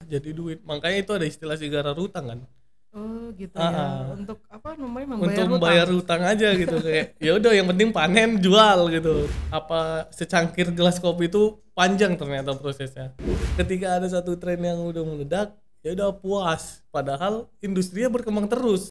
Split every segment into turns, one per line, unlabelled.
jadi duit. Makanya itu ada istilah sigara rutang kan.
Oh gitu
Ah,
ya.
ah.
Untuk apa namanya
Untuk
membayar
membayar
hutang.
hutang aja gitu kayak ya udah yang penting panen jual gitu. Apa secangkir gelas kopi itu panjang ternyata prosesnya. Ketika ada satu tren yang udah meledak, ya udah puas. Padahal industrinya berkembang terus.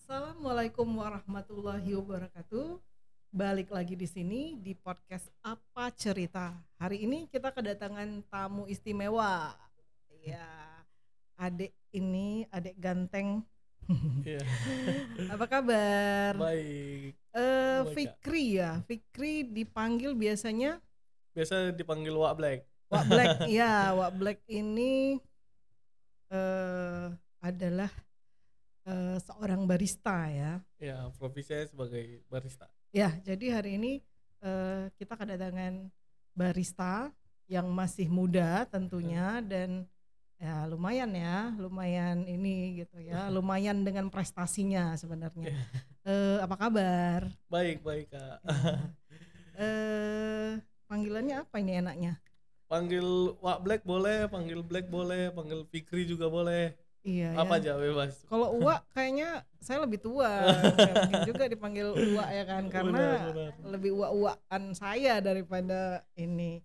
Assalamualaikum warahmatullahi wabarakatuh. Balik lagi di sini di podcast Apa Cerita. Hari ini kita kedatangan tamu istimewa. Ya, adik ganteng.
Iya.
Apa kabar?
Baik.
Fikri ya. Fikri dipanggil biasanya
Biasa dipanggil Wak Black.
Wak Black. Ya, Wak Black ini adalah seorang barista ya.
Ya, profesinya sebagai barista.
Ya, jadi hari ini kita kedatangan barista yang masih muda tentunya dan ya lumayan ini gitu ya, lumayan dengan prestasinya sebenarnya. Apa kabar?
Baik Kak.
Panggilannya apa ini enaknya?
Panggil Wak Black boleh, panggil Black boleh, panggil Fikri juga boleh.
Iya
Apa
ya.
aja bebas.
Kalau Uwa kayaknya saya lebih tua, nggak mungkin juga dipanggil Uwa ya kan, karena
Benar.
lebih uwa-uwaan saya daripada ini.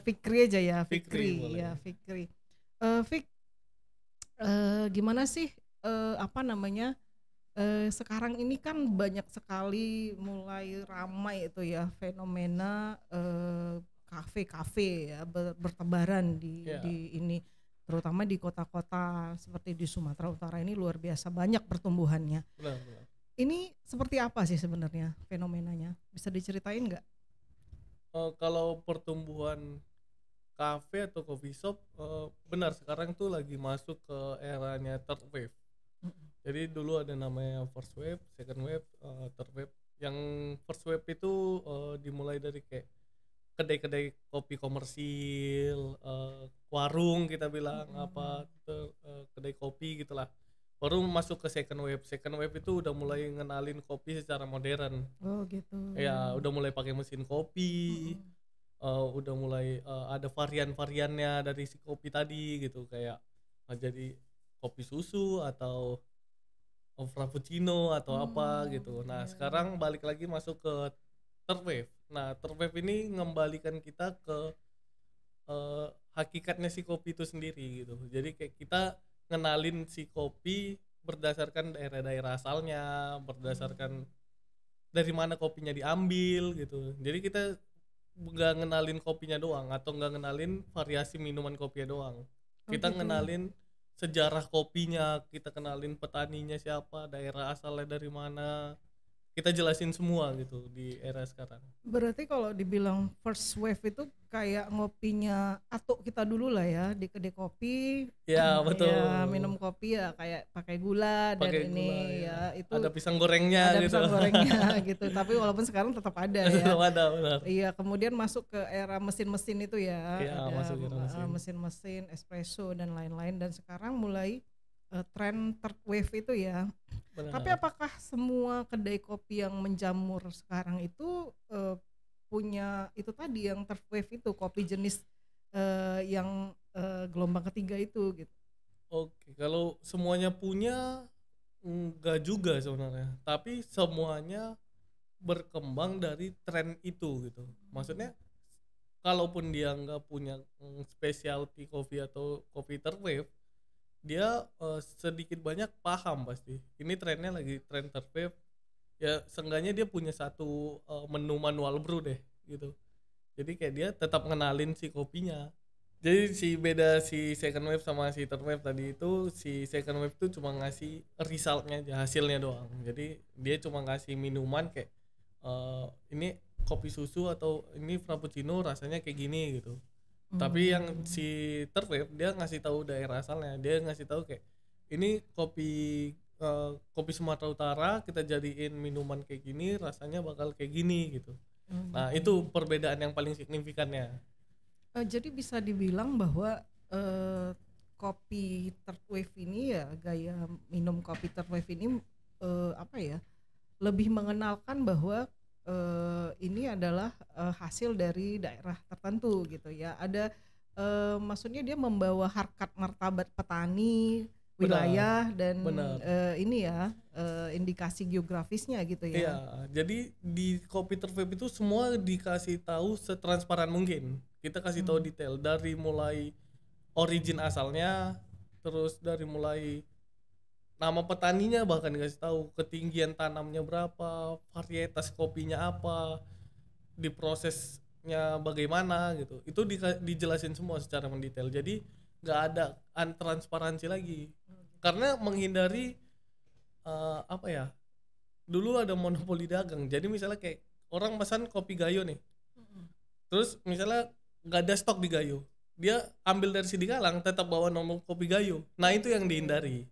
Fikri aja ya,
Fikri boleh.
ya Fikri. Fik, gimana sih apa namanya? Sekarang ini kan banyak sekali mulai ramai itu ya fenomena kafe-kafe ya bertebaran di ini, terutama di kota-kota seperti di Sumatera Utara ini luar biasa banyak pertumbuhannya.
Benar.
Ini seperti apa sih sebenarnya fenomenanya? Bisa diceritain nggak?
Kalau pertumbuhan kafe atau coffee shop, benar sekarang tuh lagi masuk ke eranya third wave. Jadi dulu ada namanya first wave, second wave, third wave. Yang first wave itu dimulai dari kayak kedai-kedai kopi komersil, warung kita bilang kedai kopi gitulah. Baru masuk ke second wave. Second wave itu udah mulai ngenalin kopi secara modern.
Oh gitu.
Ya udah mulai pakai mesin kopi. Udah mulai ada varian-variannya dari si kopi tadi gitu, kayak jadi kopi susu atau frappuccino atau apa gitu. Nah sekarang balik lagi masuk ke third wave. Nah third wave ini ngembalikan kita ke hakikatnya si kopi itu sendiri gitu. Jadi kayak kita ngenalin si kopi berdasarkan daerah-daerah asalnya, berdasarkan dari mana kopinya diambil gitu. Jadi kita nggak ngenalin kopinya doang atau nggak ngenalin variasi minuman kopinya doang. Kita ngenalin sejarah kopinya, kita kenalin petaninya siapa, daerah asalnya dari mana, kita jelasin semua gitu di era sekarang.
Berarti kalau dibilang first wave itu kayak ngopinya atuk kita dulu lah ya di kedai kopi.
Ya betul.
Ya, minum kopi ya kayak pakai gula dan ini ya itu
ada pisang gorengnya
ada
gitu.
pisang gorengnya gitu. Tapi walaupun sekarang tetap ada ya.
Ada benar.
Iya, kemudian masuk ke era mesin-mesin itu ya.
Iya, masuk ke era
mesin-mesin espresso dan lain-lain, dan sekarang mulai tren third wave itu ya.
Benar.
Tapi apakah semua kedai kopi yang menjamur sekarang itu punya itu tadi yang third wave itu, kopi jenis yang gelombang ketiga itu gitu?
Oke, kalau semuanya punya enggak juga sebenarnya, tapi semuanya berkembang dari tren itu gitu. Maksudnya kalaupun dia nggak punya specialty coffee atau coffee third wave, dia sedikit banyak paham pasti ini trennya lagi tren third wave ya, seenggaknya dia punya satu menu manual brew deh gitu. Jadi kayak dia tetap ngenalin si kopinya. Jadi beda si second wave sama si third wave tadi itu, si second wave itu cuma ngasih resultnya aja, hasilnya doang. Jadi dia cuma ngasih minuman kayak ini kopi susu atau ini frappuccino rasanya kayak gini gitu. Tapi yang si third wave dia ngasih tahu daerah asalnya, dia ngasih tahu kayak ini kopi Sumatera Utara kita jadiin minuman kayak gini, rasanya bakal kayak gini gitu. Nah itu perbedaan yang paling signifikannya.
Jadi bisa dibilang bahwa kopi third wave ini ya, gaya minum kopi third wave ini apa ya, lebih mengenalkan bahwa ini adalah hasil dari daerah tertentu gitu ya. Ada maksudnya dia membawa harkat martabat petani wilayah dan
benar.
ini ya indikasi geografisnya gitu ya.
Iya, jadi di kopi third wave itu semua dikasih tahu setransparan mungkin. Kita kasih tahu detail dari mulai origin asalnya, terus dari mulai nama petaninya bahkan dikasih tahu, ketinggian tanamnya berapa, varietas kopinya apa, diprosesnya bagaimana gitu. Itu dijelasin semua secara mendetail. Jadi nggak ada transparansi lagi. Karena menghindari apa ya? Dulu ada monopoli dagang. Jadi misalnya kayak orang pesan kopi Gayo nih. Terus misalnya nggak ada stok di Gayo. Dia ambil dari Sidikalang tetap bawa nomor kopi Gayo. Nah, itu yang dihindari.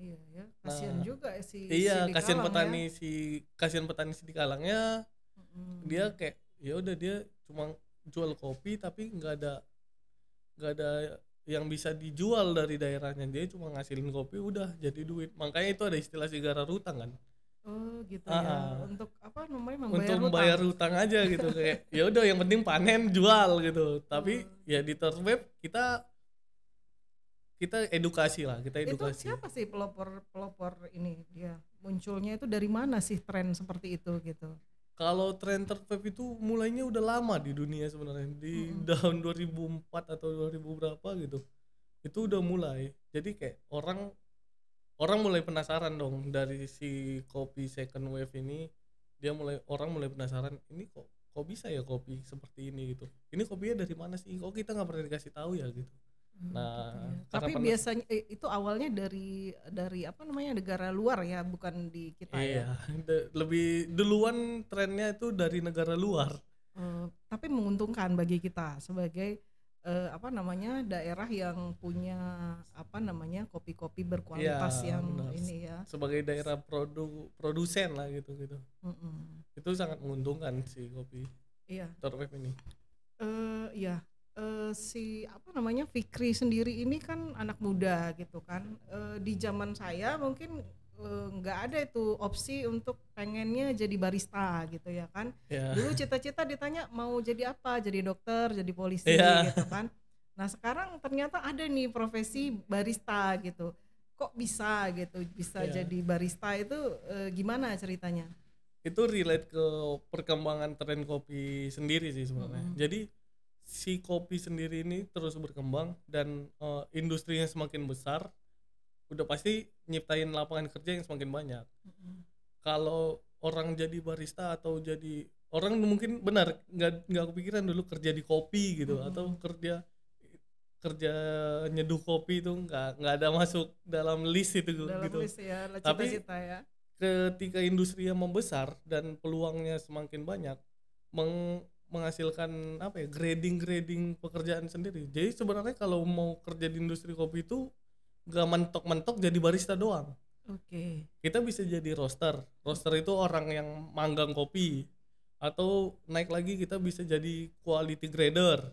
Iya ya, kasihan juga si
Iya, kasihan
Sidikalang ya.
kasihan petani Sidikalangnya. Dia kayak ya udah dia cuma jual kopi tapi nggak ada yang bisa dijual dari daerahnya. Dia cuma ngasilin kopi udah jadi duit. Makanya itu ada istilah sigara rutang kan.
Oh gitu ya, untuk apa namanya, membayar
Untuk
hutang.
membayar hutang aja gitu, kayak ya udah yang penting panen jual gitu. Tapi ya di third wave kita edukasi lah, kita
Itu
edukasi.
siapa sih pelopor ini, dia munculnya itu dari mana sih tren seperti itu gitu?
Kalau tren third wave itu mulainya udah lama di dunia sebenarnya, di tahun 2004 atau 2000 berapa gitu. Itu udah mulai. Jadi kayak orang mulai penasaran dong dari si kopi second wave ini. Orang mulai penasaran, ini kok bisa ya kopi seperti ini gitu. Ini kopinya dari mana sih? Kok kita nggak pernah dikasih tahu ya gitu. Nah,
Gitu ya.
karena
Tapi biasanya itu awalnya dari apa namanya, negara luar ya, bukan di kita ya.
iya, lebih duluan trennya itu dari negara luar.
Tapi menguntungkan bagi kita sebagai apa namanya, daerah yang punya apa namanya, kopi-kopi
Iya,
berkualitas yang
benar.
ini ya.
Sebagai daerah produsen lah gitu.
Mm-mm.
Itu sangat menguntungkan si kopi
Iya.
third wave ini.
Iya, si apa namanya, Fikri sendiri ini kan anak muda gitu kan. Di zaman saya mungkin nggak ada itu opsi untuk pengennya jadi barista gitu ya kan.
Ya.
Dulu cita-cita ditanya mau jadi apa, jadi dokter, jadi polisi
Iya.
gitu kan. Nah sekarang ternyata ada nih profesi barista gitu. Kok bisa gitu, bisa
Iya.
jadi barista itu gimana ceritanya?
Itu relate ke perkembangan tren kopi sendiri sih sebenarnya. Jadi si kopi sendiri ini terus berkembang dan industrinya semakin besar, udah pasti nyiptain lapangan kerja yang semakin banyak. Kalau orang jadi barista atau jadi orang mungkin benar nggak kepikiran dulu kerja di kopi gitu atau kerja nyeduh kopi itu nggak ada masuk dalam list itu
Dalam
gitu.
list ya,
Tapi
cita-cita ya.
ketika industri yang membesar dan peluangnya semakin banyak, menghasilkan apa ya, grading pekerjaan sendiri. Jadi sebenarnya kalau mau kerja di industri kopi itu gak mentok-mentok jadi barista doang.
Oke.
Kita bisa jadi roaster itu orang yang manggang kopi, atau naik lagi kita bisa jadi quality grader.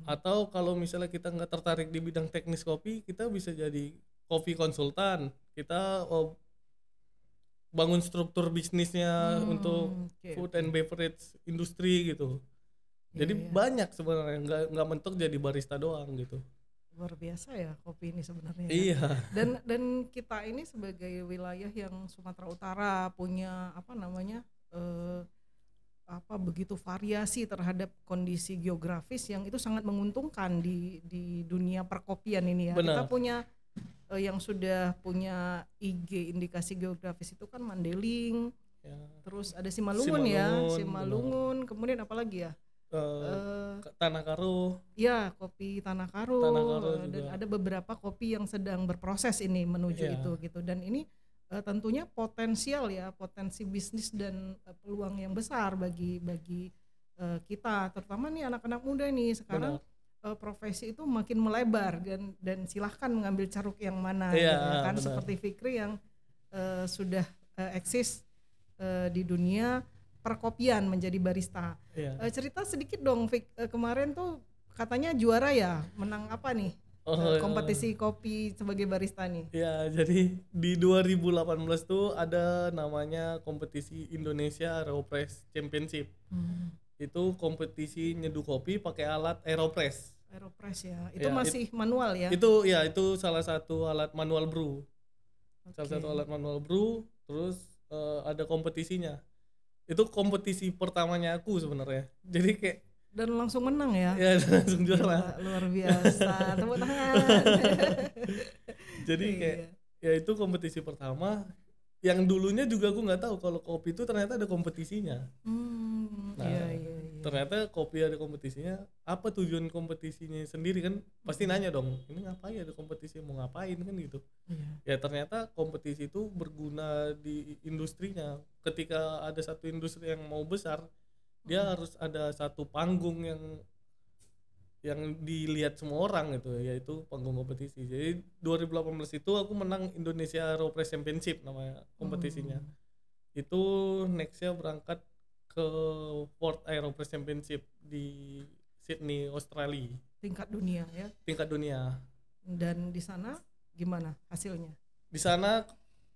Atau kalau misalnya kita nggak tertarik di bidang teknis kopi, kita bisa jadi kopi konsultan. Kita bangun struktur bisnisnya untuk food and beverage industri gitu. Jadi banyak sebenarnya, nggak mentok jadi barista doang gitu.
Luar biasa ya kopi ini sebenarnya.
Iya.
Dan kita ini sebagai wilayah yang Sumatera Utara punya apa namanya, begitu variasi terhadap kondisi geografis yang itu sangat menguntungkan di dunia perkopian ini ya.
Benar.
Kita punya yang sudah punya IG indikasi geografis itu kan Mandailing,
Ya.
terus ada Simalungun, kemudian apa lagi ya?
Tanah Karo.
Ya, kopi Tanah Karo
juga.
Dan ada beberapa kopi yang sedang berproses ini menuju itu gitu. Dan ini tentunya potensi bisnis dan peluang yang besar bagi kita, terutama nih anak-anak muda nih sekarang. profesi itu makin melebar dan silahkan mengambil caruk yang mana
Iya,
gitu ya kan,
benar.
seperti Fikri yang sudah eksis di dunia perkopian menjadi barista.
Iya.
Cerita sedikit dong Fik, kemarin tuh katanya juara ya, menang apa nih?
Oh,
Kompetisi kopi sebagai barista nih.
ya, jadi di 2018 tuh ada namanya kompetisi Indonesia Aeropress Championship. Itu kompetisi nyeduh kopi pakai alat Aeropress.
Aeropress ya, itu
Ya,
masih manual ya?
Itu salah satu alat manual brew. Salah
Oke.
satu alat manual brew, terus ada kompetisinya. Itu kompetisi pertamanya aku sebenarnya. Jadi kayak
Dan langsung menang ya?
ya langsung juara.
Gila, luar biasa, tepuk tangan.
Jadi kayak
Iya.
ya itu kompetisi pertama. Yang dulunya juga aku nggak tahu kalau kopi itu ternyata ada kompetisinya. Nah,
Iya, iya, iya.
ternyata kopi ada kompetisinya. Apa tujuan kompetisinya sendiri kan? Pasti nanya dong, ini ngapain ada kompetisi, mau ngapain kan gitu.
Iya.
Ya ternyata kompetisi itu berguna di industrinya. Ketika ada satu industri yang mau besar, dia harus ada satu panggung yang dilihat semua orang gitu, yaitu panggung kompetisi. Jadi 2018 itu aku menang Indonesia Aeropress Championship namanya kompetisinya. Itu nextnya berangkat ke World Aeropress Championship di Sydney, Australia,
Tingkat dunia ya.
tingkat dunia.
Dan di sana gimana hasilnya?
Di sana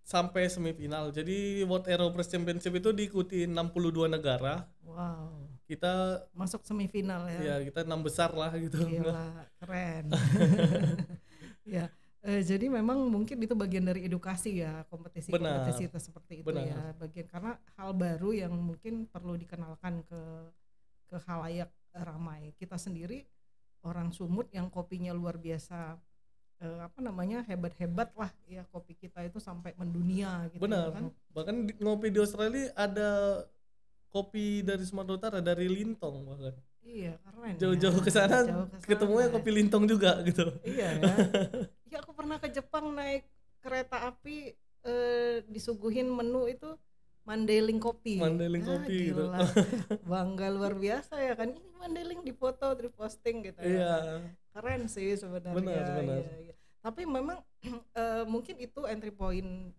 sampai semifinal. Jadi World Aeropress Championship itu diikuti 62 negara.
Wow.
Kita
Masuk semifinal ya.
ya kita 6 besar lah gitu.
Gila, keren. Ya, jadi memang mungkin itu bagian dari edukasi ya, kompetisi-kompetisi itu seperti itu
Benar.
ya, bagian karena hal baru yang mungkin perlu dikenalkan ke khalayak ramai. Kita sendiri orang Sumut yang kopinya luar biasa, hebat-hebat lah ya, kopi kita itu sampai mendunia gitu
Benar.
ya kan.
Bahkan ngopi di Australia ada kopi dari Sumatera Utara, dari Lintong bahkan.
Iya, keren.
Jauh-jauh ke sana ketemunya kopi Lintong juga gitu.
Iya ya. Ya aku pernah ke Jepang naik kereta api, disuguhin menu itu Mandailing kopi.
Mandailing kopi gitu.
Gila. Bangga luar biasa ya kan. Ini Mandailing difoto, diposting gitu ya.
Iya.
Keren sih sebenarnya.
Benar.
Iya. Tapi memang mungkin itu entry point,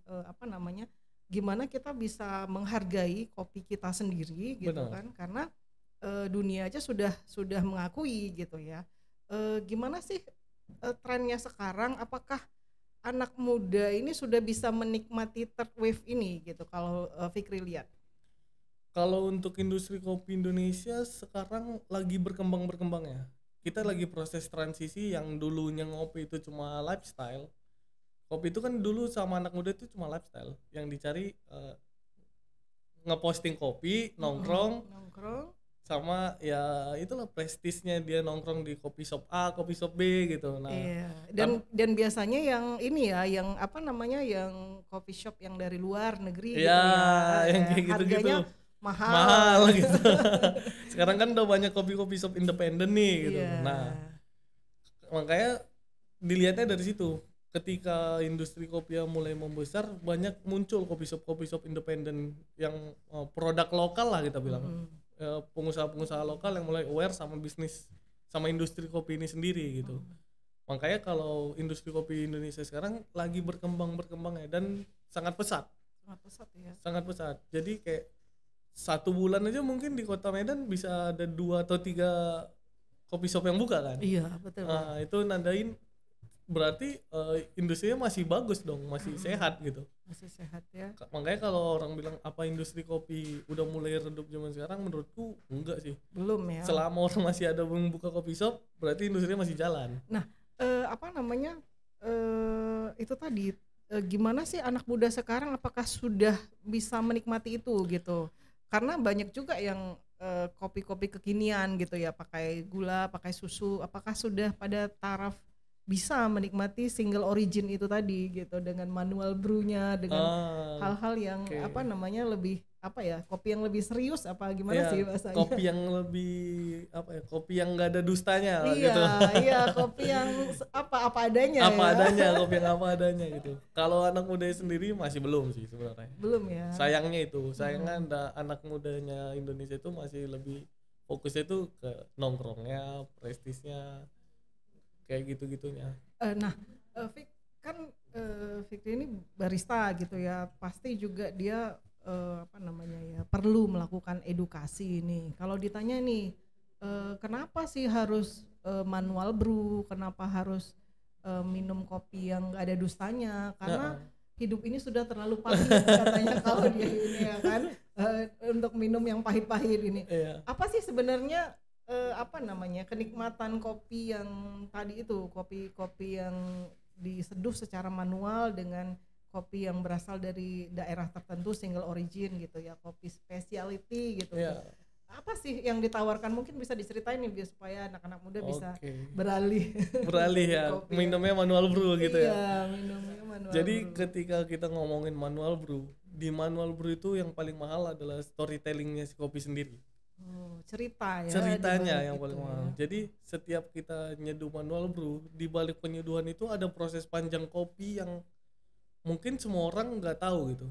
gimana kita bisa menghargai kopi kita sendiri gitu.
Benar.
Kan, karena dunia aja sudah mengakui gitu ya. Gimana sih trennya sekarang, apakah anak muda ini sudah bisa menikmati third wave ini gitu kalau Fikri lihat?
Kalau untuk industri kopi Indonesia sekarang lagi berkembang ya. Kita lagi proses transisi. Yang dulunya ngopi itu cuma lifestyle. Kopi itu kan dulu sama anak muda itu cuma lifestyle. Yang dicari ngeposting kopi, nongkrong, sama ya itulah prestisnya dia nongkrong di kopi shop A, kopi shop B gitu. Nah,
iya. Dan biasanya yang ini ya, yang yang coffee shop yang dari luar negeri gitu ya,
yang kayak
harganya
gitu-gitu
mahal
gitu. Sekarang kan udah banyak kopi-kopi shop independen nih gitu.
Iya.
Nah, makanya dilihatnya dari situ. Ketika industri kopi yang mulai membesar, banyak muncul kopi shop independen yang produk lokal lah kita bilang. Pengusaha-pengusaha lokal yang mulai aware sama bisnis, sama industri kopi ini sendiri gitu. Makanya kalau industri kopi Indonesia sekarang lagi berkembang ya, dan sangat pesat ya. Sangat pesat. Jadi kayak 1 bulan aja mungkin di Kota Medan bisa ada 2 atau 3 kopi shop yang buka kan.
Iya betul.
Nah, itu nandain berarti industrinya masih bagus dong, masih sehat gitu.
Masih sehat ya.
Makanya kalau orang bilang apa industri kopi udah mulai redup zaman sekarang, menurutku enggak sih.
Belum ya.
Selama orang masih ada membuka kopi shop, berarti industrinya masih jalan.
Nah, itu tadi gimana sih anak muda sekarang, apakah sudah bisa menikmati itu gitu? Karena banyak juga yang kopi-kopi kekinian gitu ya, pakai gula, pakai susu, apakah sudah pada taraf bisa menikmati single origin itu tadi gitu, dengan manual brewnya, dengan hal-hal yang lebih kopi yang lebih serius apa gimana sih bahasanya?
Kopi yang lebih kopi yang nggak ada dustanya gitu.
Iya, kopi yang apa adanya.
Kopi yang apa adanya gitu. Kalau anak muda sendiri masih belum sih sebenarnya.
Belum ya.
Sayangnya anak mudanya Indonesia itu masih lebih fokusnya itu ke nongkrongnya, prestisnya. kayak gitu-gitunya.
Nah, kan Fikri ini barista gitu ya, pasti juga dia apa namanya ya, perlu melakukan edukasi ini. Kalau ditanya nih, kenapa sih harus manual brew, kenapa harus minum kopi yang gak ada dustanya? Karena hidup ini sudah terlalu pahit katanya kalau dia ini ya kan, untuk minum yang pahit-pahit ini. Apa sih sebenarnya apa namanya kenikmatan kopi yang tadi itu, kopi yang diseduh secara manual dengan kopi yang berasal dari daerah tertentu single origin gitu ya, kopi specialty gitu. Apa sih yang ditawarkan, mungkin bisa diceritain nih biar supaya anak-anak muda bisa beralih
ya minumnya manual brew gitu ya.
Iya, minumnya manual
jadi
brew.
Ketika kita ngomongin manual brew, di manual brew itu yang paling mahal adalah storytellingnya si kopi sendiri. Ceritanya yang paling mahal. Jadi setiap kita nyeduh manual brew, di balik penyeduhan itu ada proses panjang kopi yang mungkin semua orang nggak tahu gitu.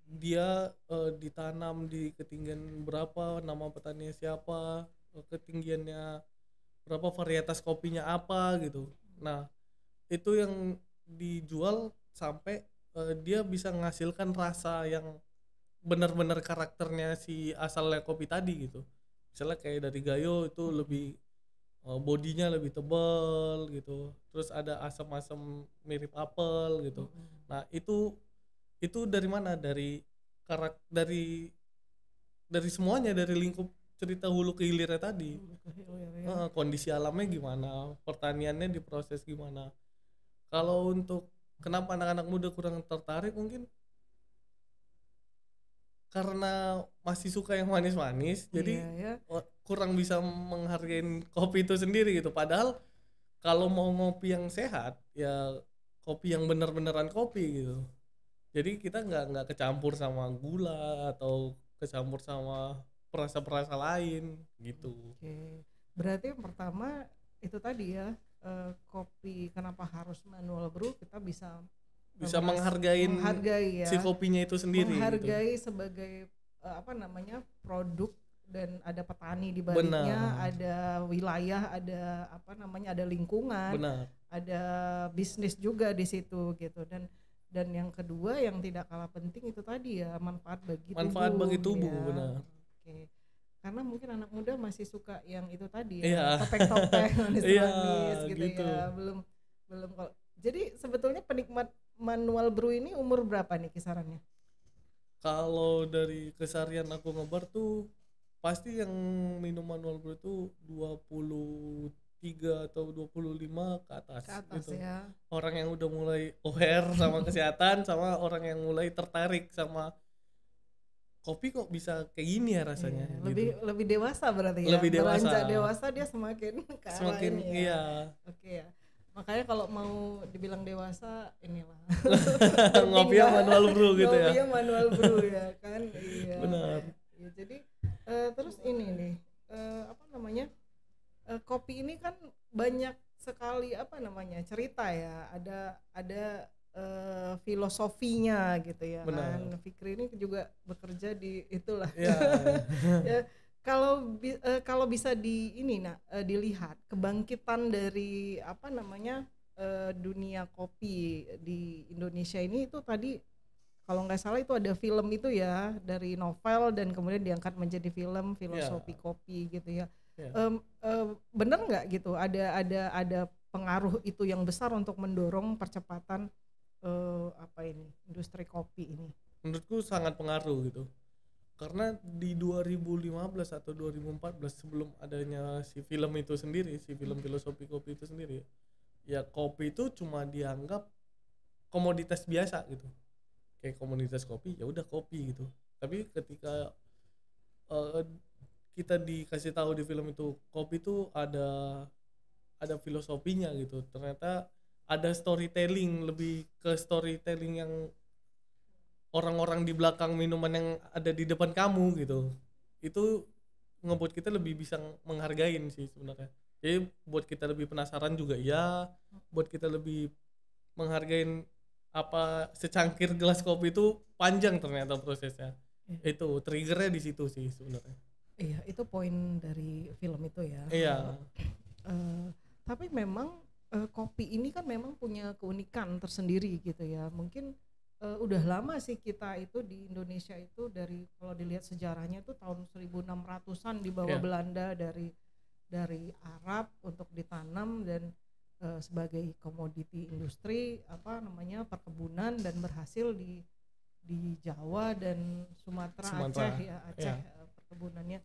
Dia ditanam di ketinggian berapa, nama petaninya siapa, ketinggiannya berapa, varietas kopinya apa gitu. Nah itu yang dijual sampai dia bisa menghasilkan rasa yang benar-benar karakternya si asalnya kopi tadi gitu. Misalnya kayak dari Gayo itu lebih bodinya lebih tebal gitu, terus ada asam-asam mirip apel gitu. Nah itu dari mana, dari dari semuanya, dari lingkup cerita hulu ke hilirnya tadi. Kondisi alamnya gimana, pertaniannya diproses gimana. Kalau untuk kenapa anak-anak muda kurang tertarik, mungkin karena masih suka yang manis-manis, jadi kurang bisa menghargai kopi itu sendiri gitu. Padahal kalau mau ngopi yang sehat ya kopi yang bener-beneran kopi gitu. Jadi kita nggak kecampur sama gula atau kecampur sama perasa-perasa lain gitu.
Berarti yang pertama itu tadi ya, kopi kenapa harus manual brew, kita bisa menghargai ya,
si kopinya itu sendiri,
menghargai gitu. Sebagai apa namanya produk, dan ada petani di baliknya, ada wilayah, ada apa namanya, ada lingkungan, ada bisnis juga di situ gitu. Dan yang kedua yang tidak kalah penting itu tadi ya, manfaat bagi tubuh ya.
Benar.
Karena mungkin anak muda masih suka yang itu tadi ya, topeng-topeng manis-manis gitu ya, belum kalau. Jadi sebetulnya penikmat manual brew ini umur berapa nih kisarannya?
Kalau dari keseharian aku ngebar tuh pasti yang minum manual brew itu 23 atau 25 ke atas gitu.
Ya.
Orang yang udah mulai aware sama kesehatan, sama orang yang mulai tertarik sama kopi kok bisa kayak gini ya rasanya.
Lebih dewasa berarti ya.
Lebih dewasa.
Beranjak dewasa dia semakin ke arah ini ya.
Iya.
Oke ya. Makanya kalau mau dibilang dewasa, inilah
ngopi manual brew gitu ya.
Ngopi manual brew ya kan. Iya.
Benar.
Ya, jadi terus ini nih, apa namanya, kopi ini kan banyak sekali apa namanya cerita ya. Ada filosofinya gitu ya.
Benar.
Kan. Fikri ini juga bekerja di itulah.
Ya.
Ya. Kalau bisa dilihat kebangkitan dari apa namanya dunia kopi di Indonesia ini, itu tadi kalau nggak salah itu ada film itu ya, dari novel dan kemudian diangkat menjadi film, filosofi kopi gitu ya. Bener nggak gitu, ada pengaruh itu yang besar untuk mendorong percepatan industri kopi ini?
Menurutku sangat pengaruh gitu. Karena di 2015 atau 2014 sebelum adanya si film itu sendiri, si film filosofi kopi itu sendiri, ya kopi itu cuma dianggap komoditas biasa gitu. Kayak komoditas kopi, ya udah kopi gitu. Tapi ketika kita dikasih tahu di film itu kopi itu ada filosofinya gitu. Ternyata ada storytelling, lebih ke storytelling yang orang-orang di belakang minuman yang ada di depan kamu gitu. Itu ngebuat kita lebih bisa menghargain sih sebenarnya. Jadi buat kita lebih penasaran juga ya, buat kita lebih menghargain apa secangkir gelas kopi itu panjang ternyata prosesnya. Itu triggernya di situ sih sebenarnya.
Iya, itu poin dari film itu ya.
Iya.
Tapi memang kopi ini kan memang punya keunikan tersendiri gitu ya. Mungkin udah lama sih kita itu di Indonesia itu dari kalau dilihat sejarahnya itu tahun 1600-an dibawa
Iya.
Belanda dari Arab untuk ditanam dan sebagai komoditi industri apa namanya perkebunan dan berhasil di Jawa dan Sumatera,
Sumatera,
Aceh ya Aceh
ya.
perkebunannya.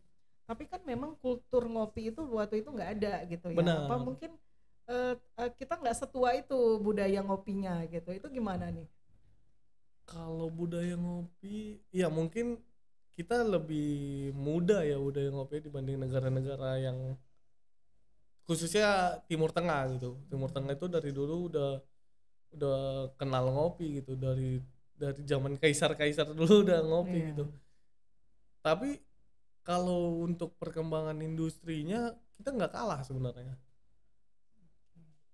Tapi kan memang kultur ngopi itu waktu itu nggak ada gitu ya.
Benar.
Apa mungkin kita nggak setua itu budaya ngopinya gitu. Itu gimana nih?
Kalau budaya ngopi, ya mungkin kita lebih muda ya budaya ngopi dibanding negara-negara yang khususnya Timur Tengah gitu. Timur Tengah itu dari dulu udah kenal ngopi gitu, dari zaman kaisar-kaisar dulu udah ngopi
Iya.
gitu. Tapi kalau untuk perkembangan industrinya kita nggak kalah sebenarnya.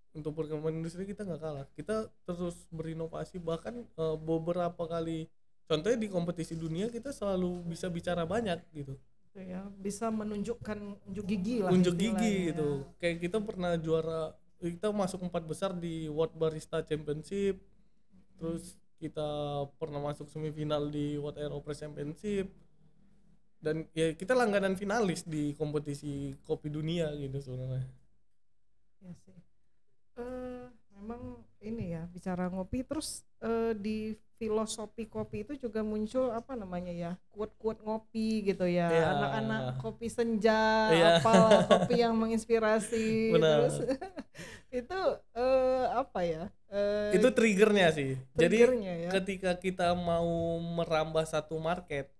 Untuk perkembangan industri kita nggak kalah, kita terus berinovasi, bahkan beberapa kali contohnya di kompetisi dunia kita selalu bisa bicara banyak gitu,
Gitu ya, bisa menunjukkan unjuk gigi lah
unjuk
istilahnya
gigi
ya.
gitu. Kayak kita pernah juara, kita masuk 4 besar di World Barista Championship, terus kita pernah masuk semifinal di World Aeropress Championship, dan ya kita langganan finalis di kompetisi kopi dunia gitu sebenarnya.
Ya sih. Memang ini ya bicara ngopi terus di filosofi kopi itu juga muncul apa namanya ya quote-quote ngopi gitu ya,
Iya.
anak-anak kopi senja,
Iya.
apalah kopi yang menginspirasi terus
Benar.
itu apa ya
Itu triggernya sih. Jadi
triggernya ya.
ketika kita mau merambah satu market,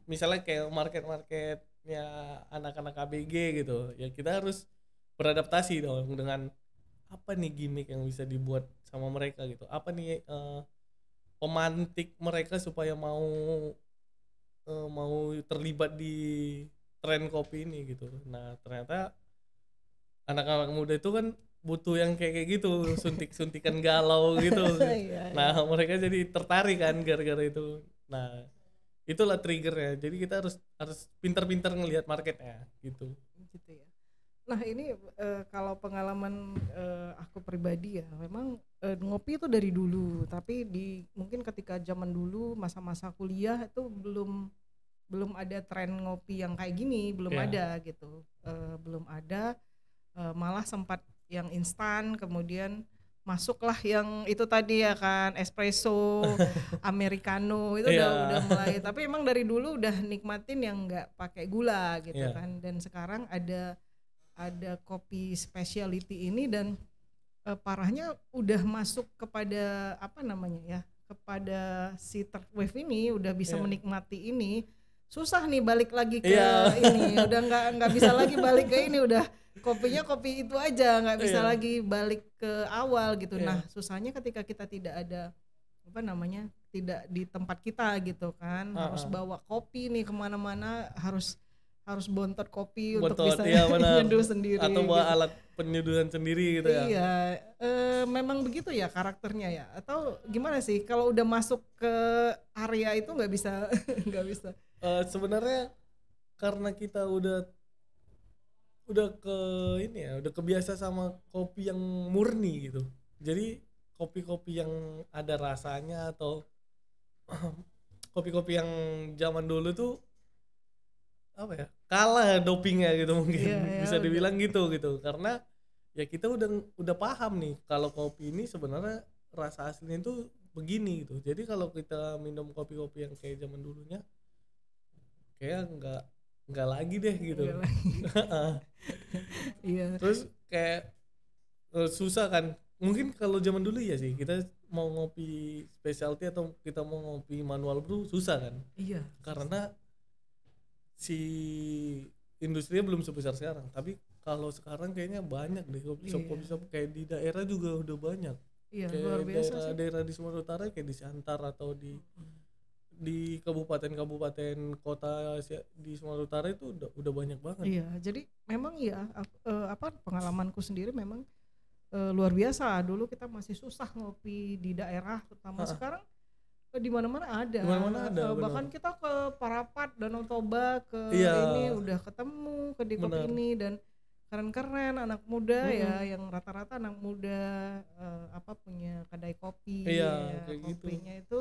misalnya kayak market-marketnya anak-anak ABG gitu, ya kita harus beradaptasi dong dengan apa nih gimmick yang bisa dibuat sama mereka gitu. Apa nih pemantik mereka supaya mau terlibat di tren kopi ini gitu. Nah, ternyata anak-anak muda itu kan butuh yang kayak gitu, suntik-suntikan galau gitu.
Iya,
Nah, mereka jadi tertarik kan gara-gara itu. Nah, itulah triggernya. Jadi kita harus pintar-pintar ngelihat marketnya gitu.
gitu ya. Nah ini kalau pengalaman aku pribadi ya, memang ngopi itu dari dulu, tapi mungkin ketika zaman dulu masa-masa kuliah itu belum ada tren ngopi yang kayak gini, belum
Iya.
ada gitu, belum ada, malah sempat yang instan, kemudian masuklah yang itu tadi ya kan espresso, americano itu
Iya.
udah mulai, tapi emang dari dulu udah nikmatin yang nggak pakai gula gitu
Iya.
kan, dan sekarang ada kopi specialty ini dan parahnya udah masuk kepada apa namanya ya, kepada si third wave ini udah bisa
Iya.
menikmati ini, susah nih balik lagi ke
Iya.
ini, udah nggak bisa lagi balik ke ini, udah kopinya kopi itu aja, nggak bisa
Iya.
lagi balik ke awal gitu.
Iya.
Nah susahnya ketika kita tidak ada apa namanya, tidak di tempat kita gitu kan, harus bawa kopi nih kemana-mana, harus bontot kopi untuk bisa
Iya, benar.
nyeduh sendiri
Atau bawa
gitu.
alat penyeduhan sendiri gitu ya.
Iya, memang begitu ya karakternya ya, atau gimana sih kalau udah masuk ke area itu nggak bisa nggak bisa.
Sebenarnya karena kita udah ke ini ya, udah kebiasa sama kopi yang murni gitu. Jadi kopi-kopi yang ada rasanya atau kopi-kopi yang zaman dulu tuh apa ya, kalah dopingnya gitu mungkin.
Iya, ya,
bisa
udah.
dibilang gitu karena ya kita udah paham nih kalau kopi ini sebenarnya rasa aslinya itu begini gitu. Jadi kalau kita minum kopi-kopi yang kayak zaman dulunya kayak nggak lagi deh gitu.
Nggak lagi. Iya.
Terus kayak susah kan, mungkin kalau zaman dulu ya sih, kita mau ngopi specialty atau kita mau ngopi manual brew susah kan,
Iya.
karena si industrinya belum sebesar sekarang. Tapi kalau sekarang kayaknya banyak deh kopi shop,
Iya.
kopi shop kayak di daerah juga udah banyak.
Iya,
Kayak
luar biasa sih.
daerah di Sumatera Utara kayak di Siantar atau di kabupaten kota di Sumatera Utara itu udah banyak banget.
Iya, jadi memang ya apa pengalamanku sendiri memang luar biasa. Dulu kita masih susah ngopi di daerah, terutama sekarang di mana-mana ada.
Di mana-mana ada,
Bahkan
benar.
kita ke Parapat, Danau Toba, ke
Iya.
ini udah ketemu kedai kopi
Benar.
ini, dan keren-keren anak muda ya,
Mm-mm.
yang rata-rata anak muda punya kedai kopi
Iya
ya,
kayak gitu.
kopinya itu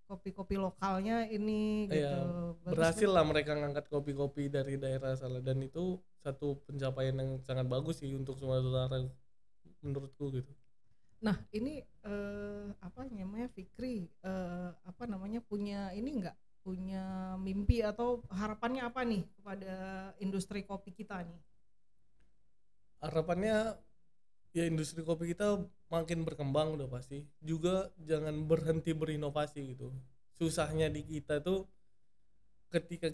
kopi-kopi lokalnya ini gitu.
Iya,
Bagus
berhasil
banget.
lah mereka ngangkat kopi-kopi dari daerah asal, dan itu satu pencapaian yang sangat bagus sih untuk Sumatera Utara menurutku gitu.
Nah, ini apa namanya Fikri punya ini enggak? Punya mimpi atau harapannya apa nih kepada industri kopi kita nih?
Harapannya ya industri kopi kita makin berkembang udah pasti. Juga jangan berhenti berinovasi gitu. Susahnya di kita tuh ketika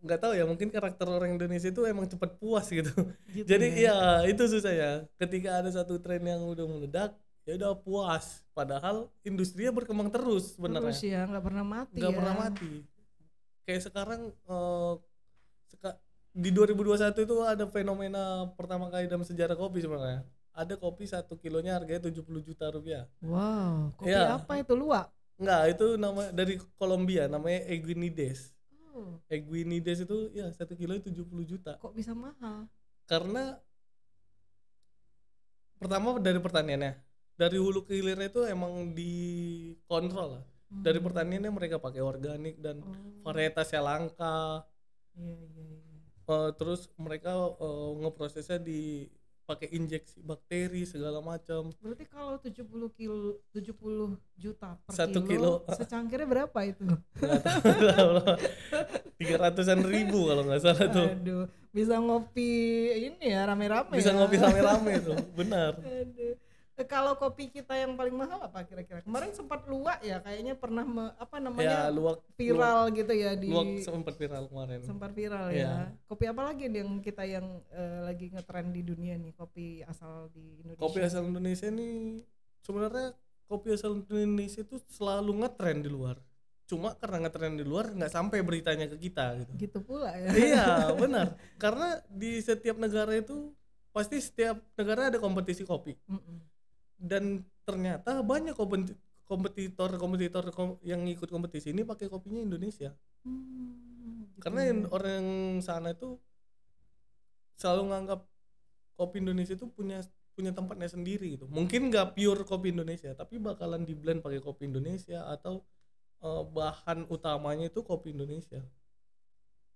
nggak tahu ya, mungkin karakter orang Indonesia itu emang cepat puas gitu.
Gitu
Jadi
ya.
ya itu susahnya. Ketika ada satu tren yang udah meledak, ya udah puas. Padahal industrinya berkembang terus
Terus
sebenarnya.
ya nggak pernah mati
Nggak
ya.
pernah mati. Kayak sekarang di 2021 itu ada fenomena pertama kali dalam sejarah kopi sebenarnya. Ada kopi 1 kilonya harganya 70 juta rupiah.
Wow, kopi
Ya,
apa itu luwak?
enggak, itu nama dari Kolombia, namanya Eguinides.
Oh,
Eguinides itu ya 1 kilo 70 juta.
kok bisa mahal?
Karena pertama dari pertaniannya, dari hulu ke hilirnya itu emang dikontrol lah. Dari pertaniannya mereka pakai organik dan
Oh,
varietasnya langka.
iya iya iya.
Terus mereka ngeprosesnya pakai injeksi bakteri segala macam.
Berarti kalau 70 juta per
1 kilo
kilo, secangkirnya berapa itu?
nggak tahu 300-an ribu kalau nggak salah tuh.
Aduh, bisa ngopi ini ya rame-rame
Bisa
ya.
ngopi rame-rame tuh, benar.
Aduh. Kalau kopi kita yang paling mahal apa kira-kira? Kemarin sempat luwak ya, kayaknya pernah
Ya luwak
viral gitu ya di
luwak sempat viral kemarin.
sempat viral
Iya.
ya. Kopi apa lagi nih yang kita lagi ngetren di dunia nih, kopi asal di Indonesia?
Kopi asal Indonesia nih sebenarnya, kopi asal Indonesia itu selalu ngetren di luar. Cuma karena ngetren di luar nggak sampai beritanya ke kita gitu.
Gitu pula ya.
Iya benar, karena di setiap negara itu pasti setiap negara ada kompetisi kopi,
Mm-mm.
dan ternyata banyak kompetitor yang ikut kompetisi ini pakai kopinya Indonesia.
Gitu
Karena
ya.
orang sana itu selalu nganggap kopi Indonesia itu punya tempatnya sendiri gitu. Mungkin nggak pure kopi Indonesia, tapi bakalan di blend pakai kopi Indonesia atau bahan utamanya itu kopi Indonesia.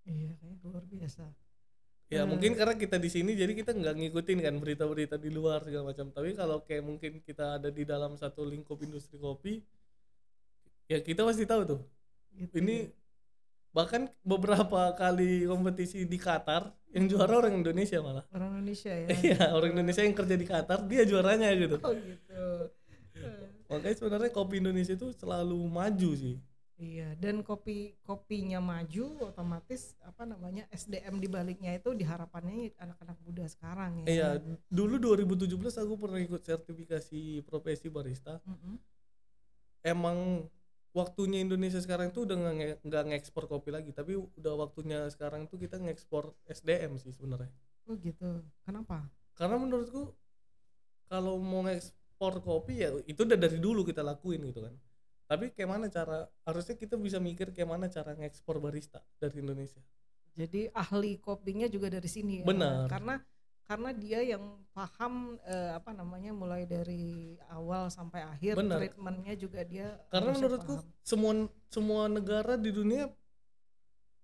Iya, kayak luar biasa.
Ya mungkin karena kita di sini jadi kita nggak ngikutin kan berita-berita di luar segala macam. Tapi kalau kayak mungkin kita ada di dalam satu lingkup industri kopi, ya kita pasti tahu tuh.
Gitu
Ini
ya.
bahkan beberapa kali kompetisi di Qatar yang juara orang Indonesia malah.
Orang Indonesia ya.
Iya, orang Indonesia yang kerja di Qatar dia juaranya gitu.
Oh gitu.
Makanya sebenarnya kopi Indonesia itu selalu maju sih.
Iya, dan kopinya maju, otomatis SDM di baliknya itu diharapannya anak-anak muda sekarang ya.
Iya, dulu 2017 aku pernah ikut sertifikasi profesi barista.
Mm-mm.
Emang waktunya Indonesia sekarang itu udah nggak ngekspor kopi lagi, tapi udah waktunya sekarang tuh kita ngekspor SDM sih sebenarnya.
Oh gitu. Kenapa?
Karena menurutku kalau mau ngekspor kopi ya itu udah dari dulu kita lakuin gitu kan. Tapi harusnya kita bisa mikir kayak mana cara ngekspor barista dari Indonesia.
Jadi ahli kopinya juga dari sini ya.
Benar.
Karena dia yang paham mulai dari awal sampai akhir.
Benar.
Treatmentnya juga dia.
Karena
harusnya
menurutku
paham.
semua negara di dunia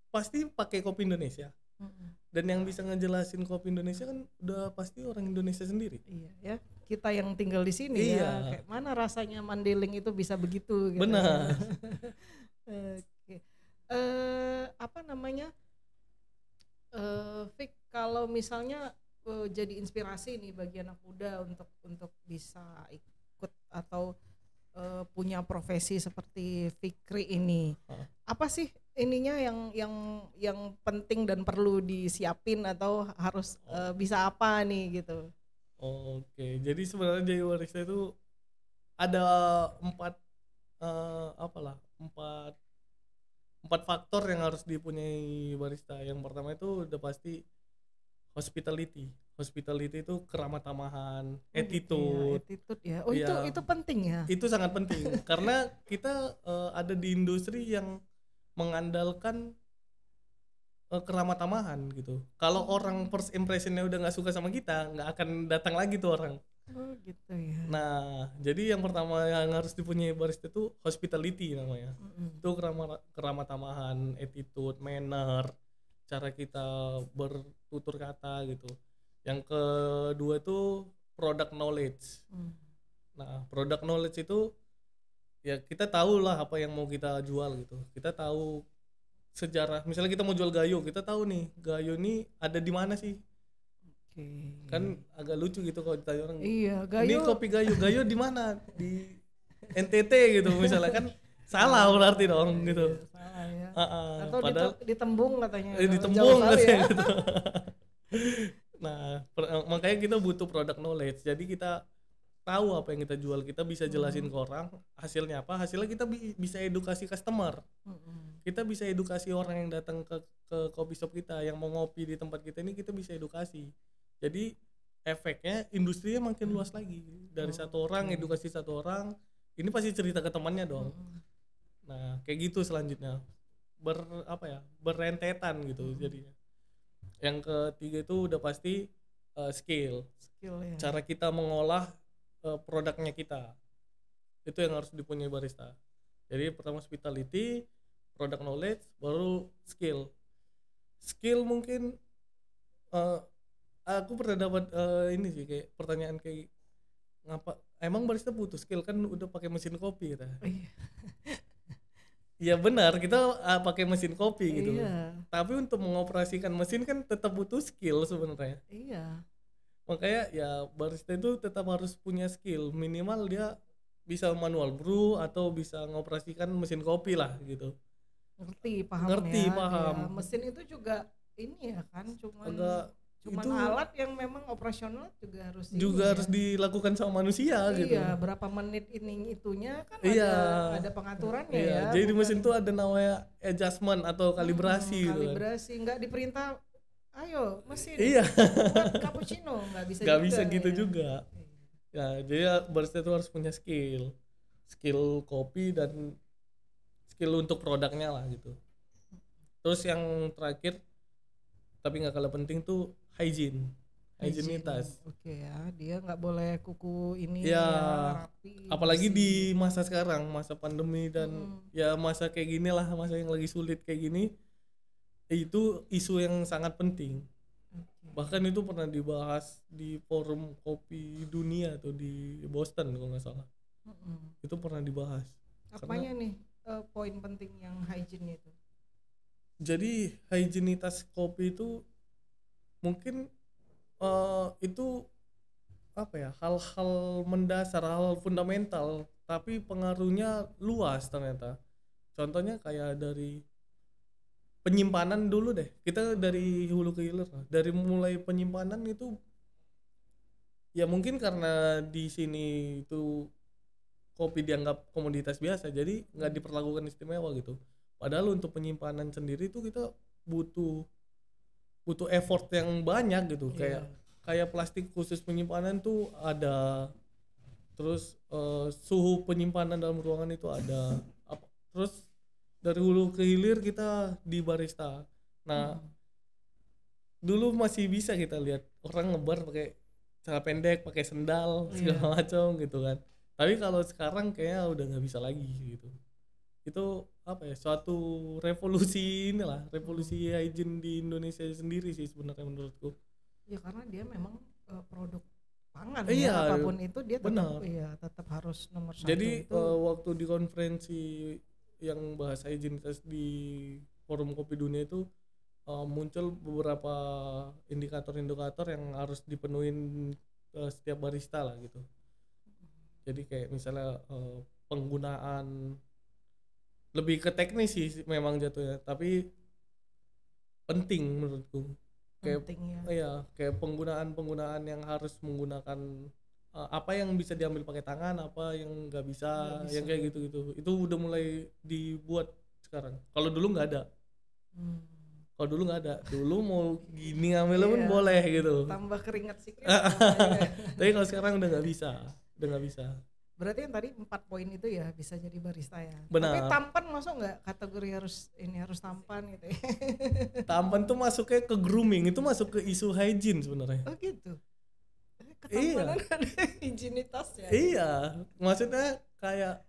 pasti pakai kopi Indonesia.
Mm-mm.
Dan yang bisa ngejelasin kopi Indonesia kan udah pasti orang Indonesia sendiri.
Iya ya, kita yang tinggal di sini
Iya.
ya. Kayak mana rasanya Mandailing itu bisa begitu gitu.
Benar.
Oke. Fik, kalau misalnya jadi inspirasi nih bagi anak muda untuk bisa ikut atau punya profesi seperti Fikri ini, apa sih ininya yang penting dan perlu disiapin atau harus bisa apa nih gitu?
Oke, jadi sebenarnya jadi barista itu ada empat faktor yang harus dipunyai barista. Yang pertama itu udah pasti hospitality. Hospitality itu keramah tamahan, attitude.
Attitude ya. Oh
Iya.
itu penting ya.
Itu sangat penting karena kita ada di industri yang mengandalkan keramah tamahan gitu. Kalau orang first impressionnya udah nggak suka sama kita, nggak akan datang lagi tuh orang.
Oh gitu ya.
Nah, jadi yang pertama yang harus dipunyai barista itu hospitality namanya.
Mm-mm.
Itu keramah tamahan, attitude, manner, cara kita bertutur kata gitu. Yang kedua itu product knowledge.
Mm.
Nah, product knowledge itu ya kita tahu lah apa yang mau kita jual gitu. Kita tahu sejarah. Misalnya kita mau jual gayo, kita tahu nih gayo ini ada di mana sih?
Oke.
Kan agak lucu gitu kalau ditanya orang.
Iya,
Ini
gayo.
kopi gayo di mana? Di NTT gitu misalnya kan salah berarti dong gitu.
Salah ya. Atau
Padahal
ditembung katanya.
ditembung
Jauh kali
katanya
ya.
gitu. Nah, makanya kita butuh product knowledge. Jadi kita tahu apa yang kita jual, kita bisa jelasin ke orang hasilnya apa. Hasilnya kita bisa edukasi customer.
Mm-mm.
Kita bisa edukasi orang yang datang ke coffee shop kita yang mau ngopi di tempat kita ini, kita bisa edukasi. Jadi efeknya industrinya makin luas lagi. Dari satu orang edukasi satu orang, ini pasti cerita ke temannya dong. Nah, kayak gitu selanjutnya. Berentetan gitu jadinya. Yang ketiga itu udah pasti skill
Ya.
cara kita mengolah produknya kita, itu yang harus dipunyai barista. Jadi pertama hospitality, product knowledge, baru skill mungkin aku pernah dapat ini sih kayak pertanyaan kayak ngapa emang barista butuh skill, kan udah pakai mesin kopi kita.
Iya.
Ya benar, kita pakai mesin kopi gitu.
Iya.
Tapi untuk mengoperasikan mesin kan tetap butuh skill sebenarnya.
Iya.
Makanya ya barista itu tetap harus punya skill, minimal dia bisa manual brew atau bisa mengoperasikan mesin kopi lah gitu.
Ngerti, paham
Ngerti,
ya.
paham.
Iya. Mesin itu juga ini ya kan, cuman
itu
alat yang memang operasional juga harus
harus dilakukan sama manusia gitu.
Iya, berapa menit ini itunya kan
Iya.
ada pengaturannya
Iya,
ya.
jadi di mesin tuh ada namanya adjustment atau kalibrasi gitu kan.
Kalibrasi, nggak diperintah ayo mesin
Iya.
buat cappuccino, nggak bisa
Nggak
juga,
bisa gitu
ya.
juga. Ya, jadi barista itu harus punya skill kopi dan skill untuk produknya lah gitu. Terus yang terakhir tapi nggak kalah penting tuh hygienitas.
Oke ya, dia nggak boleh kuku ini
Ya,
rapi,
apalagi
bersih.
di masa sekarang, masa pandemi dan ya masa kayak gini lah, masa yang lagi sulit kayak gini, itu isu yang sangat penting. Bahkan itu pernah dibahas di forum kopi dunia atau di Boston kalau nggak salah. Itu pernah dibahas.
Apanya nih poin penting yang hygiene itu?
Jadi hygienitas kopi itu mungkin itu apa ya, hal-hal mendasar, hal fundamental, tapi pengaruhnya luas ternyata. Contohnya kayak dari penyimpanan dulu deh, kita dari hulu ke hilir, dari mulai penyimpanan itu ya mungkin karena di sini itu kopi dianggap komoditas biasa, jadi nggak diperlakukan istimewa gitu. Padahal untuk penyimpanan sendiri itu kita butuh effort yang banyak gitu. Kayak plastik khusus penyimpanan tuh ada, terus suhu penyimpanan dalam ruangan itu ada, terus dari hulu ke hilir kita di barista. Nah, dulu masih bisa kita lihat orang ngebar pakai celana pendek, pakai sendal segala macam gitu kan. Tapi kalau sekarang kayaknya udah nggak bisa lagi gitu. Itu apa ya, suatu revolusi inilah, revolusi hygiene di Indonesia sendiri sih sebenarnya menurutku.
Ya karena dia memang produk pangan
Iya,
ya, apapun itu dia tetap
benar.
tetap harus nomor satu.
Jadi
itu
waktu di konferensi yang bahas hygienitas di forum kopi dunia itu muncul beberapa indikator-indikator yang harus dipenuhin setiap barista lah gitu. Jadi kayak misalnya penggunaan, lebih ke teknis sih memang jatuhnya, tapi penting menurutku.
penting ya.
Iya, kayak penggunaan yang harus menggunakan apa yang bisa diambil pakai tangan, apa yang nggak bisa, yang kayak gitu-gitu. Itu udah mulai dibuat sekarang. Kalau dulu nggak ada. Kalau dulu nggak ada. Dulu mau gini ngambilnya pun boleh gitu.
Tambah keringat sikit.
Tapi kalau sekarang udah nggak bisa.
Berarti yang tadi 4 poin itu ya bisa jadi barista ya. Tapi
Benar.
tampan masuk nggak kategori harus tampan gitu ya?
Tampan tuh masuknya ke grooming, itu masuk ke isu hygiene sebenarnya.
Oh gitu.
Iya.
Ketampanan ada higienitas ya.
Iya, maksudnya kayak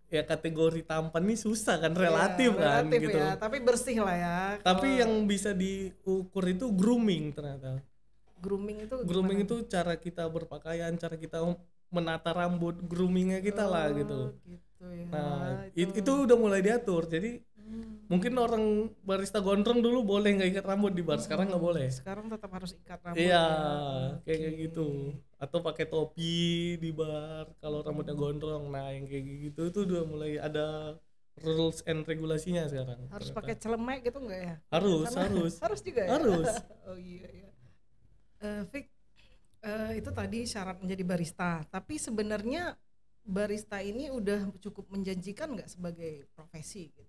ya kategori tampan nih susah kan, relatif
Iya,
kan
relatif
gitu.
ya, tapi bersih lah ya.
Tapi
Kalau
yang bisa diukur itu grooming ternyata.
grooming itu
Grooming
gimana?
itu cara kita berpakaian, cara kita menata rambut, groomingnya kita lah gitu.
Gitu ya.
Nah, itu udah mulai diatur. Jadi mungkin orang barista gondrong dulu boleh nggak ikat rambut di bar, sekarang nggak boleh.
Sekarang tetap harus ikat rambut
Iya,
ya.
kayak gitu. Atau pakai topi di bar kalau rambutnya gondrong. Nah, yang kayak gitu itu udah mulai ada rules and regulasinya sekarang.
Harus
ternyata.
pakai celemek gitu enggak ya?
Harus,
Karena-
harus.
Harus juga ya?
Harus.
Oh iya ya. Vic, itu tadi syarat menjadi barista. Tapi sebenarnya barista ini udah cukup menjanjikan nggak sebagai profesi gitu?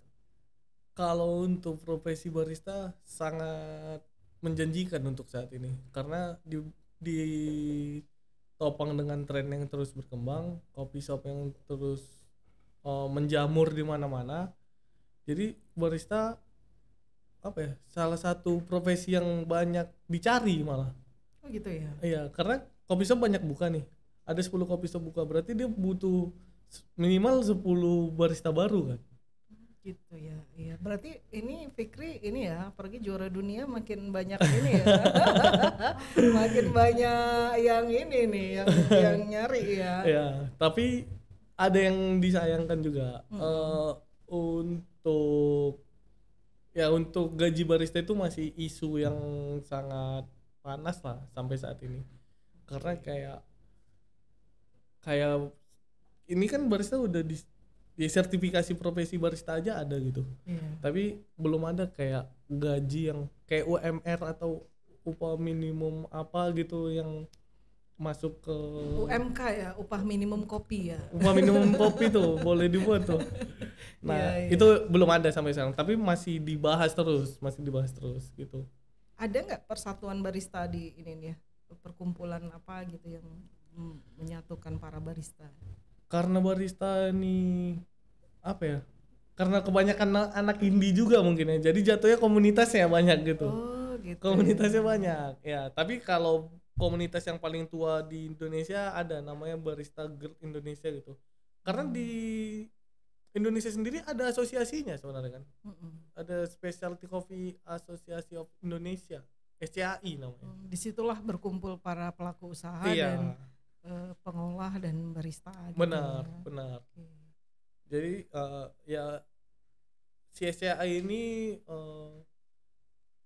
Kalau untuk profesi barista sangat menjanjikan untuk saat ini karena ditopang dengan tren yang terus berkembang, kopi shop yang terus menjamur di mana-mana. Jadi barista apa ya? Salah satu profesi yang banyak dicari malah.
Oh gitu ya.
Iya, karena kopi shop banyak buka nih. Ada 10 kopi shop buka, berarti dia butuh minimal 10 barista baru kan.
Gitu ya. Iya, berarti ini Fikri ini ya, pergi juara dunia makin banyak ini ya. Makin banyak yang ini nih yang nyari ya.
Ya, tapi ada yang disayangkan juga. Untuk gaji barista itu masih isu yang sangat panas lah sampai saat ini. Karena kayak ini kan barista udah di sertifikasi profesi barista aja ada gitu.
Iya.
Tapi belum ada kayak gaji yang kayak UMR atau upah minimum apa gitu yang masuk ke
UMK ya, upah minimum kopi ya.
upah minimum kopi tuh boleh dibuat tuh. Nah,
Iya.
itu belum ada sampai sekarang, tapi masih dibahas terus gitu.
Ada nggak persatuan barista di ini nih ya? Perkumpulan apa gitu yang menyatukan para barista?
Karena barista ini apa ya? Karena kebanyakan anak indie juga mungkin ya. Jadi jatuhnya komunitasnya banyak gitu.
Oh gitu.
Komunitasnya banyak. Ya, tapi kalau komunitas yang paling tua di Indonesia ada namanya Barista Guild Indonesia gitu. Karena di Indonesia sendiri ada asosiasinya sebenarnya kan. Ada Specialty Coffee Association of Indonesia, SCAI namanya.
Disitulah berkumpul para pelaku usaha
Iya.
dan pengolah dan barista. Gitu
Benar,
ya.
benar.
Oke.
Jadi ya si SCAI ini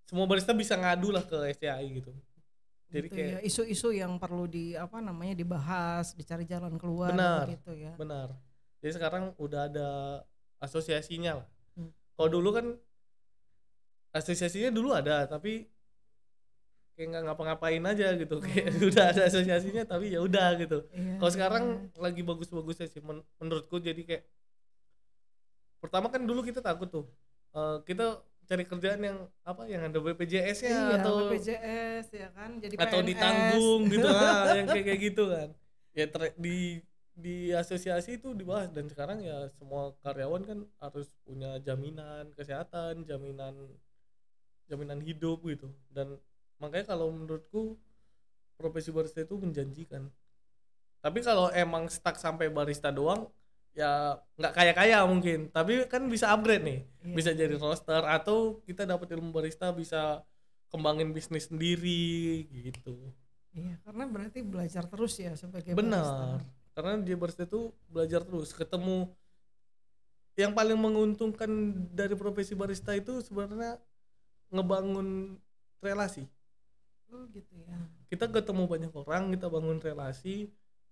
semua barista bisa ngadu lah ke SCAI gitu. Jadi
Gitu
kayak
ya, isu-isu yang perlu dibahas, dicari jalan keluar
benar,
gitu ya.
benar. Jadi sekarang udah ada asosiasinya lah.
Hmm.
Kalau dulu kan asosiasinya dulu ada, tapi kayak nggak ngapa-ngapain aja gitu. Kayak udah ada asosiasinya, tapi ya udah gitu.
Iya,
Kalau sekarang lagi bagus-bagusnya sih menurutku. Jadi kayak pertama kan dulu kita takut tuh, kita cari kerjaan yang apa, yang ada BPJS-nya
iya,
atau
BPJS ya kan, jadi
atau
PNS.
ditanggung gitu, yang kayak gitu kan. Ya di asosiasi itu dibahas, dan sekarang ya semua karyawan kan harus punya jaminan kesehatan, jaminan hidup gitu. Dan makanya kalau menurutku profesi barista itu menjanjikan. Tapi kalau emang stuck sampai barista doang ya nggak kaya mungkin, tapi kan bisa upgrade nih.
Iya.
Bisa jadi roaster, atau kita dapat ilmu barista bisa kembangin bisnis sendiri gitu.
Iya, karena berarti belajar terus ya sebagai
Benar,
barista.
karena di barista itu belajar terus, ketemu. Yang paling menguntungkan dari profesi barista itu sebenarnya ngebangun relasi.
Oh gitu ya.
Kita ketemu banyak orang, kita bangun relasi,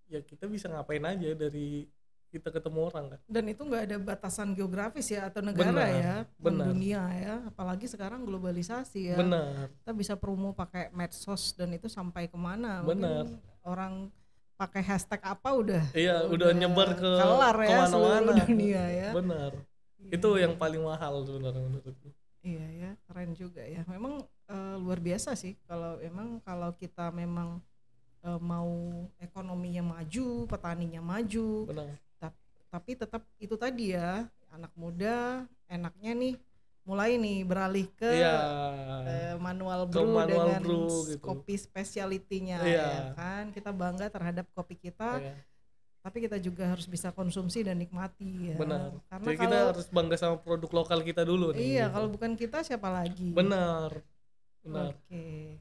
ya kita bisa ngapain aja dari kita ketemu orang kan.
Dan itu nggak ada batasan geografis ya atau negara
Benar,
ya,
benar.
dunia ya. Apalagi sekarang globalisasi ya.
Benar.
Kita bisa promo pakai medsos dan itu sampai kemana?
Benar.
Mungkin orang pakai hashtag apa udah?
Iya, udah nyebar ke
kelar ya
kemana-mana.
seluruh dunia ya.
Benar.
Iya.
Itu yang paling mahal sebenarnya menurutku.
Iya ya, keren juga ya. Memang luar biasa sih kalau kita memang mau ekonominya maju, petaninya maju,
Benar.
tapi tetap itu tadi ya, anak muda enaknya nih mulai nih beralih ke
Iya.
manual
Ke
brew
manual
dengan
brew gitu.
kopi specialty-nya
Iya.
ya kan. Kita bangga terhadap kopi kita,
Iya,
tapi kita juga harus bisa konsumsi dan nikmati ya.
benar.
Karena
Jadi kita harus bangga sama produk lokal kita dulu nih.
iya,
gitu.
kalau bukan kita siapa lagi?
Benar. Benar.
Oke.